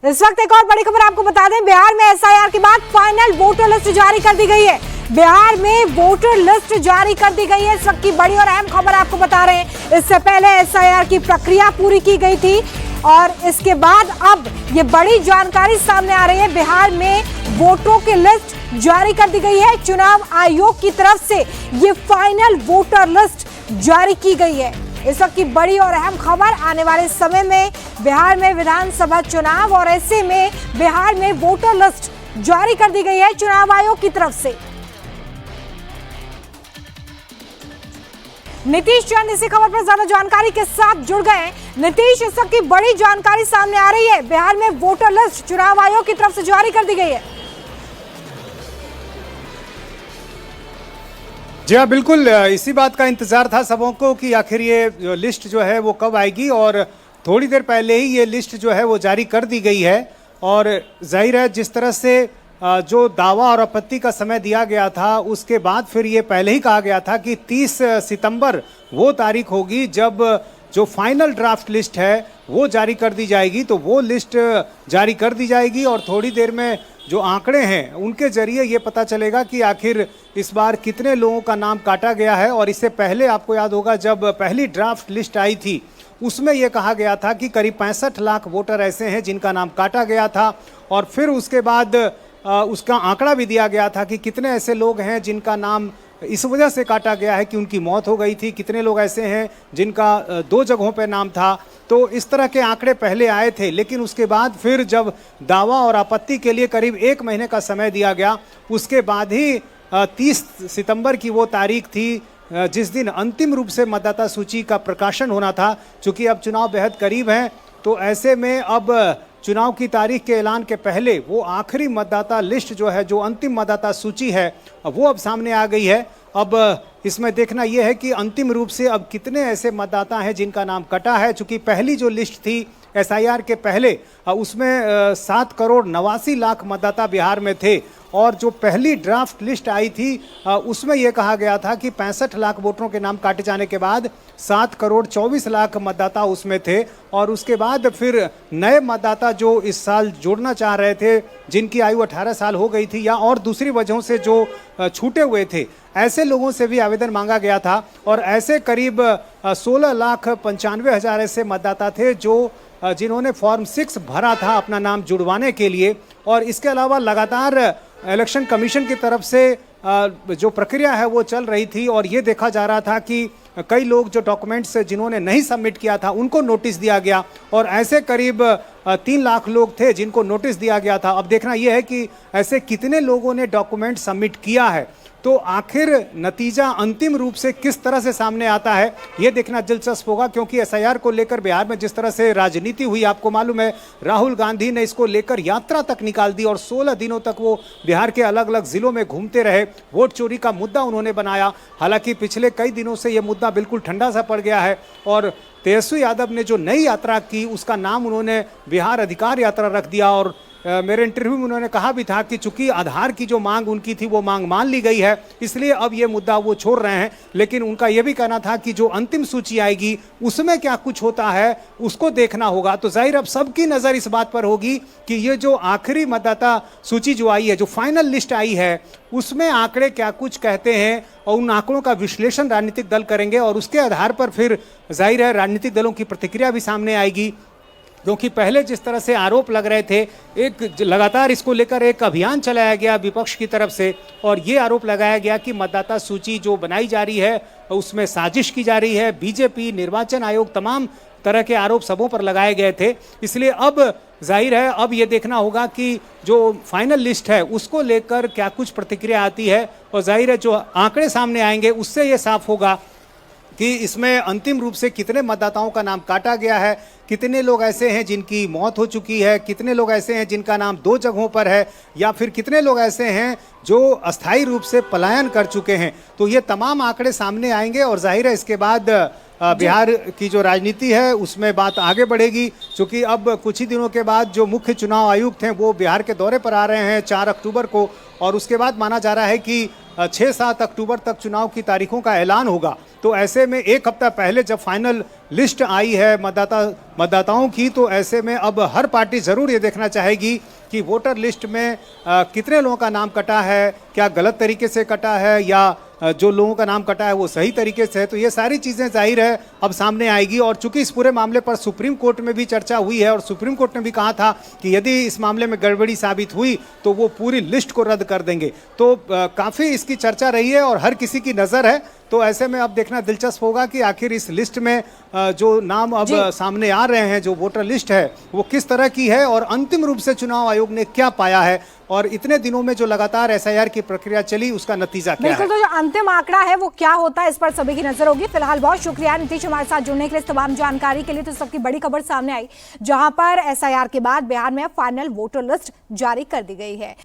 इस वक्त एक और बड़ी खबर आपको बता दें, बिहार में एसआईआर के बाद फाइनल वोटर लिस्ट जारी कर दी गई है। बिहार में वोटर लिस्ट जारी कर दी गई है। इस वक्त की बड़ी और अहम खबर आपको बता रहे हैं। इससे पहले एसआईआर की प्रक्रिया पूरी की गई थी और इसके बाद अब ये बड़ी जानकारी सामने आ रही है। बिहार में वोटरों की लिस्ट जारी कर दी गई है। चुनाव आयोग की तरफ से ये फाइनल वोटर लिस्ट जारी की गई है। इस वक्त की बड़ी और अहम खबर, आने वाले समय में बिहार में विधानसभा चुनाव और ऐसे में बिहार में वोटर लिस्ट जारी कर दी गई है चुनाव आयोग की तरफ से। नीतीश चंद इसी खबर पर ज्यादा जानकारी के साथ जुड़ गए हैं। नीतीश, इस वक्त की बड़ी जानकारी सामने आ रही है, बिहार में वोटर लिस्ट चुनाव आयोग की तरफ से जारी कर दी गई है। जी हाँ, बिल्कुल इसी बात का इंतजार था सबों को कि आखिर ये लिस्ट जो है वो कब आएगी, और थोड़ी देर पहले ही ये लिस्ट जो है वो जारी कर दी गई है। और जाहिर है जिस तरह से जो दावा और आपत्ति का समय दिया गया था, उसके बाद फिर ये पहले ही कहा गया था कि 30 सितंबर वो तारीख होगी जब जो फाइनल ड्राफ्ट लिस्ट है वो जारी कर दी जाएगी। तो वो लिस्ट जारी कर दी जाएगी और थोड़ी देर में जो आंकड़े हैं उनके जरिए ये पता चलेगा कि आखिर इस बार कितने लोगों का नाम काटा गया है। और इससे पहले आपको याद होगा जब पहली ड्राफ्ट लिस्ट आई थी उसमें यह कहा गया था कि करीब 65 लाख वोटर ऐसे हैं जिनका नाम काटा गया था। और फिर उसके बाद उसका आंकड़ा भी दिया गया था कि कितने ऐसे लोग हैं जिनका नाम इस वजह से काटा गया है कि उनकी मौत हो गई थी, कितने लोग ऐसे हैं जिनका 2 जगहों पर नाम था। तो इस तरह के आंकड़े पहले आए थे, लेकिन उसके बाद फिर जब दावा और आपत्ति के लिए करीब 1 महीने का समय दिया गया, उसके बाद ही 30 सितंबर की वो तारीख थी जिस दिन अंतिम रूप से मतदाता सूची का प्रकाशन होना था। चूंकि अब चुनाव बेहद करीब हैं, तो ऐसे में अब चुनाव की तारीख के ऐलान के पहले वो आखिरी मतदाता लिस्ट जो है, जो अंतिम मतदाता सूची है, वो अब सामने आ गई है। अब इसमें देखना यह है कि अंतिम रूप से अब कितने ऐसे मतदाता हैं जिनका नाम कटा है। चूंकि पहली जो लिस्ट थी एसआईआर के पहले, उसमें 7 करोड़ 89 लाख मतदाता बिहार में थे, और जो पहली ड्राफ्ट लिस्ट आई थी उसमें यह कहा गया था कि 65 लाख वोटरों के नाम काटे जाने के बाद 7 करोड़ 24 लाख मतदाता उसमें थे। और उसके बाद फिर नए मतदाता जो इस साल जोड़ना चाह रहे थे, जिनकी आयु 18 साल हो गई थी या और दूसरी वजहों से जो छूटे हुए थे, ऐसे लोगों से भी आवेदन मांगा गया था। और ऐसे करीब 16,95,000 ऐसे मतदाता थे जो जिन्होंने फॉर्म 6 भरा था अपना नाम जुड़वाने के लिए। और इसके अलावा लगातार इलेक्शन कमीशन की तरफ से जो प्रक्रिया है वो चल रही थी, और ये देखा जा रहा था कि कई लोग जो डॉक्यूमेंट्स जिन्होंने नहीं सबमिट किया था उनको नोटिस दिया गया, और ऐसे करीब 3 लाख लोग थे जिनको नोटिस दिया गया था। अब देखना यह है कि ऐसे कितने लोगों ने डॉक्यूमेंट सबमिट किया है, तो आखिर नतीजा अंतिम रूप से किस तरह से सामने आता है ये देखना दिलचस्प होगा। क्योंकि एसआईआर को लेकर बिहार में जिस तरह से राजनीति हुई, आपको मालूम है राहुल गांधी ने इसको लेकर यात्रा तक निकाल दी और 16 दिनों तक वो बिहार के अलग अलग जिलों में घूमते रहे। वोट चोरी का मुद्दा उन्होंने बनाया। हालांकि पिछले कई दिनों से ये मुद्दा बिल्कुल ठंडा सा पड़ गया है, और तेजस्वी यादव ने जो नई यात्रा की उसका नाम उन्होंने बिहार अधिकार यात्रा रख दिया। और मेरे इंटरव्यू में उन्होंने कहा भी था कि चूंकि आधार की जो मांग उनकी थी वो मांग मान ली गई है, इसलिए अब ये मुद्दा वो छोड़ रहे हैं। लेकिन उनका ये भी कहना था कि जो अंतिम सूची आएगी उसमें क्या कुछ होता है उसको देखना होगा। तो जाहिर अब सबकी नज़र इस बात पर होगी कि ये जो आखिरी मतदाता सूची जो आई है, जो फाइनल लिस्ट आई है, उसमें आंकड़े क्या कुछ कहते हैं, और उन आंकड़ों का विश्लेषण राजनीतिक दल करेंगे, और उसके आधार पर फिर जाहिर है राजनीतिक दलों की प्रतिक्रिया भी सामने आएगी। क्योंकि पहले जिस तरह से आरोप लग रहे थे, एक लगातार इसको लेकर एक अभियान चलाया गया विपक्ष की तरफ से, और ये आरोप लगाया गया कि मतदाता सूची जो बनाई जा रही है उसमें साजिश की जा रही है। बीजेपी, निर्वाचन आयोग, तमाम तरह के आरोप सबों पर लगाए गए थे। इसलिए अब जाहिर है अब ये देखना होगा कि जो फाइनल लिस्ट है उसको लेकर क्या कुछ प्रतिक्रिया आती है, और जाहिर है जो आंकड़े सामने आएंगे उससे ये साफ होगा कि इसमें अंतिम रूप से कितने मतदाताओं का नाम काटा गया है, कितने लोग ऐसे हैं जिनकी मौत हो चुकी है, कितने लोग ऐसे हैं जिनका नाम 2 जगहों पर है, या फिर कितने लोग ऐसे हैं जो अस्थायी रूप से पलायन कर चुके हैं। तो ये तमाम आंकड़े सामने आएंगे, और जाहिर है इसके बाद बिहार की जो राजनीति है उसमें बात आगे बढ़ेगी। क्योंकि अब कुछ ही दिनों के बाद जो मुख्य चुनाव आयुक्त हैं वो बिहार के दौरे पर आ रहे हैं 4 अक्टूबर को, और उसके बाद माना जा रहा है कि 6-7 अक्टूबर तक चुनाव की तारीखों का ऐलान होगा। तो ऐसे में एक हफ्ता पहले जब फाइनल लिस्ट आई है मतदाताओं की, तो ऐसे में अब हर पार्टी ज़रूर ये देखना चाहेगी कि वोटर लिस्ट में कितने लोगों का नाम कटा है, क्या गलत तरीके से कटा है या जो लोगों का नाम कटा है वो सही तरीके से है। तो ये सारी चीज़ें जाहिर है अब सामने आएगी। और चूंकि इस पूरे मामले पर सुप्रीम कोर्ट में भी चर्चा हुई है और सुप्रीम कोर्ट ने भी कहा था कि यदि इस मामले में गड़बड़ी साबित हुई तो वो पूरी लिस्ट को रद्द कर देंगे। तो काफ़ी इसकी चर्चा रही है और हर किसी की नज़र है। तो ऐसे में अब देखना दिलचस्प होगा कि आखिर इस लिस्ट में जो नाम अब सामने आ रहे हैं, जो वोटर लिस्ट है वो किस तरह की है और अंतिम रूप से चुनाव आयोग ने क्या पाया है और इतने दिनों में जो लगातार एसआईआर की प्रक्रिया चली उसका नतीजा क्या है। बिल्कुल, तो जो अंतिम आंकड़ा है वो क्या होता है इस पर सभी की नजर होगी। फिलहाल बहुत शुक्रिया नीतीश हमारे साथ जुड़ने के लिए, तमाम जानकारी के लिए। तो सबकी बड़ी खबर सामने आई जहां पर एसआईआर के बाद बिहार में फाइनल वोटर लिस्ट जारी कर दी गई है।